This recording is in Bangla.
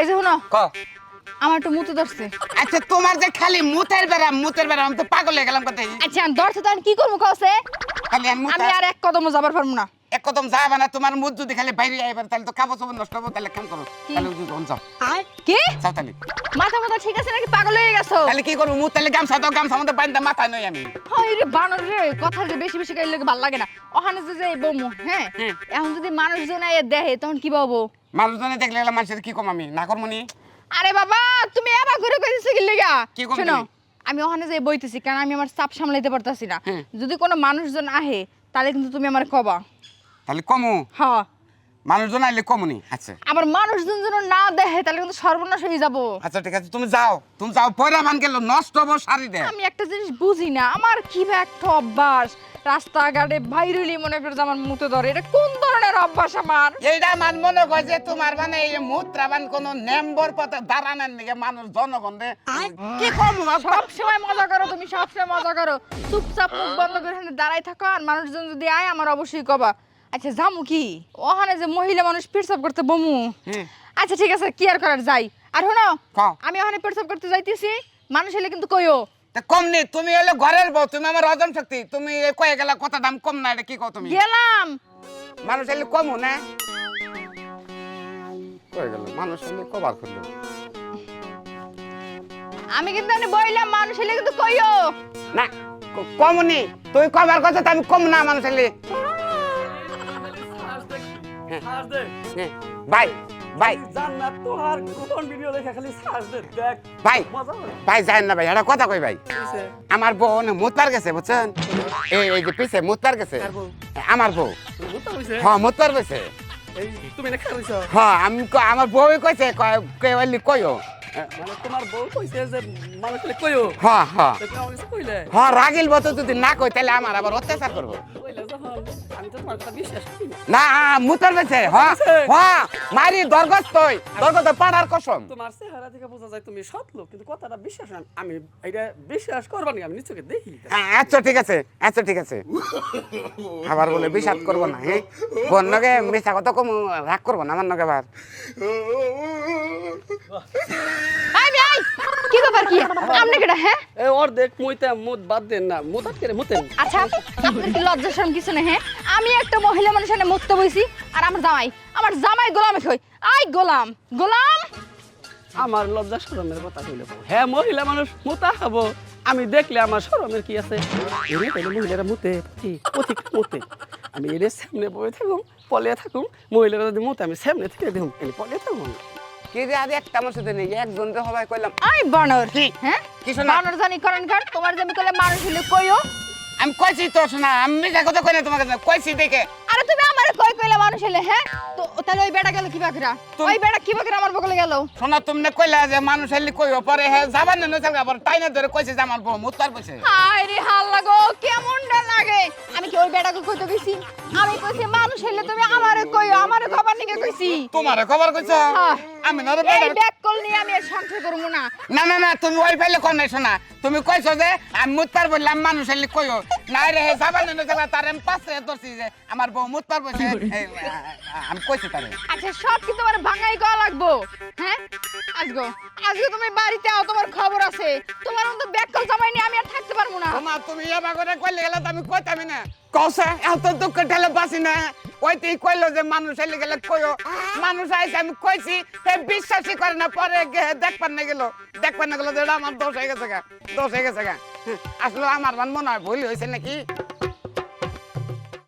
এই যে শুনো ক আমার একটু মুতে ধরছে। আচ্ছা তোমার যে খালি মুতের বেড়া আমি তো পাগল হয়ে গেলাম কথাই। আচ্ছা ধরছে তো আমি কি করবো কছে? খালি আমি আমি আর এক কদমও যাবার পারবো না। এক কদম যাবে না, তোমার মুখ যদি খালি বাইরে আইবার তাহলে তো কাপড় চোপড় নষ্ট হবো। তাহলে কাম করো, তাহলে যাও কি যাও তাহলে। মাথা মাথা ঠিক আছে নাকি পাগল হয়ে গেছো? তাহলে কি করবো? মুখ তাহলে গামছা দাও, গামছা মধ্যে বাইন্দা মাথায় নই আমি। হয় রে বানর রে, কথা যে বেশি বেশি গাইলে ভালো লাগে না। ওখানে যে বমু হ্যাঁ এখন যদি মানুষজন আইয়া দেখে তখন কি বলবো? মানুষজনে দেখলে গেলে মানুষের কি কম আমি না করবো নি? আরে বাবা তুমি এবার ঘুরে কইতেছ কি লাগা? কি করবো শোনো তুমি? আমি ওখানে যে বইতেছি কারণ আমি আমার চাপ সামলাইতে পারতাছি না। হ্যাঁ। যদি কোনো মানুষজন আহে তাহলে কিন্তু তুমি আমার কবা। তাহলে কমু? হ্যাঁ মানুষজন আইলে কমুনি। আচ্ছা আবার মানুষজন যেন না দেখে তাহলে কিন্তু সর্বনাশ হয়ে যাবো। আচ্ছা ঠিক আছে, তুমি যাও পয়রা ভান গেল নষ্ট হবো শাড়ি দে। আমি একটা জিনিস বুঝি না, আমার কি বা একটা অভ্যাস রাস্তাঘাটে ভাইরুলি মনে করে যে আমার মুতে ধরে। এটা কোন ধরনের অভ্যাস আমার? এইটা মান মনে হয় যে তোমার মানে এই মুত্রাবান কোন নেম্বর পথে দাঁড়ানোর দিকে মানুষ জনগণ রে কি কম সব সময় মজা করো তুমি, সব সময় মজা করো। চুপচাপ মুখ বন্ধ করে এখানে দাঁড়াই থাকো আর মানুষজন যদি আয় আমার অবশ্যই কবা। আচ্ছা যামু কি ওখানে যে মহিলা মানুষ পেটসাপ করতে বমু? আচ্ছা ঠিক আছে কি আর করার যাই। আর শোনো কও। আমি ওখানে পেটসাপ করতে যাইতেছি, মানুষ এলে কিন্তু কইও। তা কম নেই, তুমি হলে ঘরের বউ, তুমি আমার হজম শক্তি, তুমি কয়ে গেলা কথা দাম কম না, এটা কি কও তুমি? গেলাম মানুষ এলে কমু না কয়ে গেল, মানুষ এলে কবার করলো আমি কিন্তু এনে বইলাম, মানুষ এলে কিন্তু কইও না কমুনি। তুই কবার কথা তো আমি কম না মানুষ এলে। ভাই ভাই জান্নাত তোর কোন ভিডিও দেখে খালি সার্চ দে দেখ ভাই মজা হবে। ভাই যাই না ভাই, এটা কথা কই ভাই। কিসে? আমার বউ না মুতবার গেছে বুঝছেন, এই যে পিছে মুতবার গেছে কার বউ? আমার বউ। বুঝতে হইছে? হ্যাঁ মুতবার গেছে। এই তুমি না খাইছো? হ্যাঁ আমি আমার বউ কইছে কইলি কইও। মানে তোমার বউ কইছে যে মানুষলে কইও। হ্যাঁ হ্যাঁ তুমি আমার কাছে কইলে? হ্যাঁ রাগিল বতো যদি না কই তাহলে আমার আবার অত্যাচার করবো। কইলে যখন আমি তো তোমার কথা বিশ্বাস করি না। না মুতবার গেছে। হ্যাঁ হ্যাঁ মারি দরগস্ত পাড়ার কসম। তোমার চেহারা থেকে বোঝা যায় তুমি সৎ লোক, কিন্তু কথাটা বিশ্বাস না। আমি এটা বিশ্বাস করবা না, আমি নিচকে দেখি। আচ্ছা ঠিক আছে, আচ্ছা ঠিক আছে। আবার বলে বিশ্বাস করবো না, হ্যাঁ বোন নগে মিশা কথা কম রাগ করবো না আমার নগে আবার। আই কি ব্যাপার কি আপনি কেডা? হ্যাঁ এই অর্ধেক মুইতে মুত বাদ দেন না, মুতাত করে মুতেন। আচ্ছা আপনার কি লজ্জা শরম কিছু নেই? হ্যাঁ আমি একটা মহিলা মানুষের সামনে মুততে বইছি আর আমার জামাই গোলামে কই আই গোলাম গোলাম। আমার লজ্জা শরমের কথা কইলে বউ। হ্যাঁ মহিলা মানুষ মুতা খাবো, আমি দেখলে আমার শরমের কি আছে? এনে তাহলে মহিলারা মুতে পথিক মুতে, আমি এলে সামনে বয়ে থাকুম পলিয়া থাকুম, মহিলারা যদি মুতে আমি সামনে থেকে দেখুন এনে পলিয়া থাকুম। কি রে আজ একটা আমার সাথে নেই, একজন রে হবাই কইলাম। আই বানর কি? হ্যাঁ কিছু না। বানর জানি করেন কার তোমার যে আমি কইলে মানুষ হইলে কইও। আমি কইছি তো শোনা, আমি মিশা কথা কই না তোমাকে, কইছি দেখে। আরে তুমি আমারে কই কইলা মানুষ হইলে? হ্যাঁ তো তাহলে ওই বেটা গেল কি বাকরা? ওই বেটা কি বাকরা আমার বগলে গেল? শোনা তুমি কইলা যে মানুষ এলি কইও, পরে হ্যাঁ যাবার না নয় আবার টাইনা ধরে কইছে যে আমার বউ মুতবার কইছে। হায় রে হাল্লা গো কেমনটা লাগে। আমি কি ওই বেটাকে কইতে কইছি? আমি কইছি মানুষ হইলে তুমি আমারে কইও, আমারে খবর নিকে কইছি। তোমারে খবর কইছো? হ্যাঁ। আমি না রে এই ব্যাক কল নিয়ে আমি আর সংসার করব না। না না না তুমি ওই ফাইলে কোন নাই শোনা, তুমি কইছো যে আমি মুতবার বললাম মানুষ এলি কইও না রে, হে যাবার না নয় তার আমি পাশে ধরছি যে আমার বউ মুতবার কইছে। আমি কইছি তারে। আচ্ছা সব কি তোমার ভাঙাই করা লাগবো? হ্যাঁ আজকে তুমি বাড়িতে আও, তোমার খবর আছে। তোমার মতো ব্যাক কল জামাই নিয়ে আমি আর থাকতে পারবো না। তোমার তুমি এবা করে কইলে গেলে তো আমি কইতামই না। কওছে এত দুঃখ ঠেলে বাসি না, কইতেই কইলো যে মানুষ এলি গেলে কইও। মানুষ আইছে আমি কইছি, হে বিশ্বাসই করে না, পরে দেখবার না গেল যে এটা আমার দোষ হয়ে গেছে গা, দোষ হয়ে গেছে গা। আসলে আমার মনে হয় ভুল হয়েছে নাকি।